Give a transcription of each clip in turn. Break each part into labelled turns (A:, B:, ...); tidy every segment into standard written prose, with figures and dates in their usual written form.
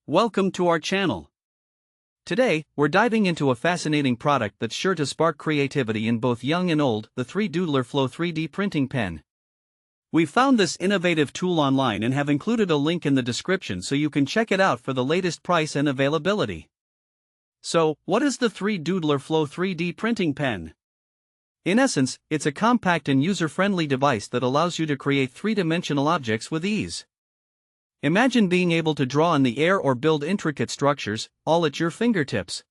A: Welcome to our channel. Today, we're diving into a fascinating product that's sure to spark creativity in both young and old, the 3Doodler Flow 3D printing pen. We found this innovative tool online and have included a link in the description so you can check it out for the latest price and availability. So, what is the 3Doodler Flow 3D printing pen? In essence, it's a compact and user-friendly device that allows you to create three-dimensional objects with ease. Imagine being able to draw in the air or build intricate structures, all at your fingertips.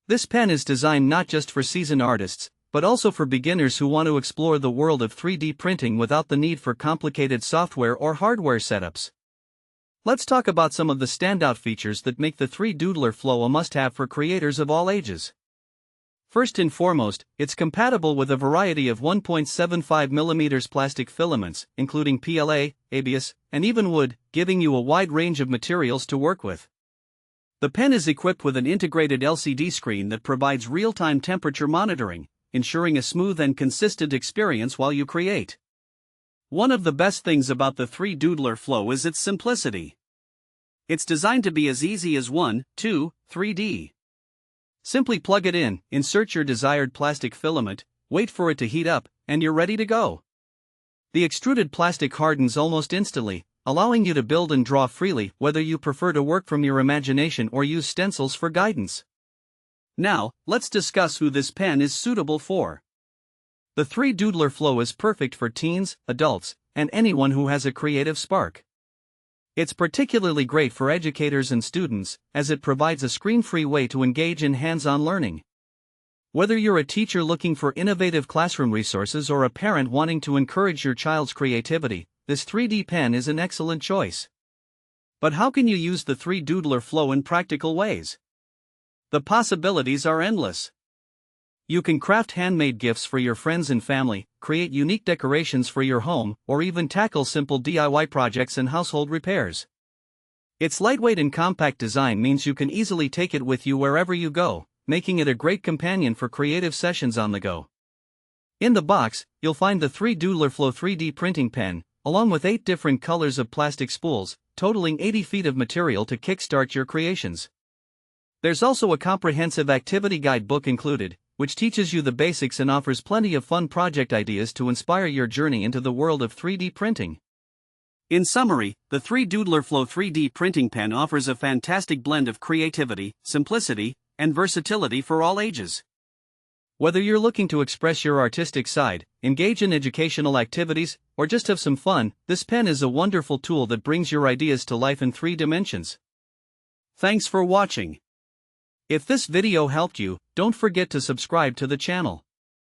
A: This pen is designed not just for seasoned artists, but also for beginners who want to explore the world of 3D printing without the need for complicated software or hardware setups. Let's talk about some of the standout features that make the 3Doodler Flow a must-have for creators of all ages. First and foremost, it's compatible with a variety of 1.75mm plastic filaments, including PLA, ABS, and even wood, giving you a wide range of materials to work with. The pen is equipped with an integrated LCD screen that provides real-time temperature monitoring, ensuring a smooth and consistent experience while you create. One of the best things about the 3Doodler Flow is its simplicity. It's designed to be as easy as 1, 2, 3D. Simply plug it in, insert your desired plastic filament, wait for it to heat up, and you're ready to go. The extruded plastic hardens almost instantly, allowing you to build and draw freely, whether you prefer to work from your imagination or use stencils for guidance. Now, let's discuss who this pen is suitable for. The 3Doodler Flow is perfect for teens, adults, and anyone who has a creative spark. It's particularly great for educators and students, as it provides a screen-free way to engage in hands-on learning. Whether you're a teacher looking for innovative classroom resources or a parent wanting to encourage your child's creativity, this 3D pen is an excellent choice. But how can you use the 3Doodler Flow in practical ways? The possibilities are endless. You can craft handmade gifts for your friends and family, create unique decorations for your home, or even tackle simple DIY projects and household repairs. Its lightweight and compact design means you can easily take it with you wherever you go, making it a great companion for creative sessions on the go. In the box, you'll find the 3Doodler Flow 3D printing pen, along with 8 different colors of plastic spools, totaling 80 feet of material to kickstart your creations. There's also a comprehensive activity guide book included, which teaches you the basics and offers plenty of fun project ideas to inspire your journey into the world of 3D printing. In summary, the 3Doodler Flow 3D printing pen offers a fantastic blend of creativity, simplicity, and versatility for all ages. Whether you're looking to express your artistic side, engage in educational activities, or just have some fun, this pen is a wonderful tool that brings your ideas to life in 3 dimensions. Thanks for watching. If this video helped you, don't forget to subscribe to the channel.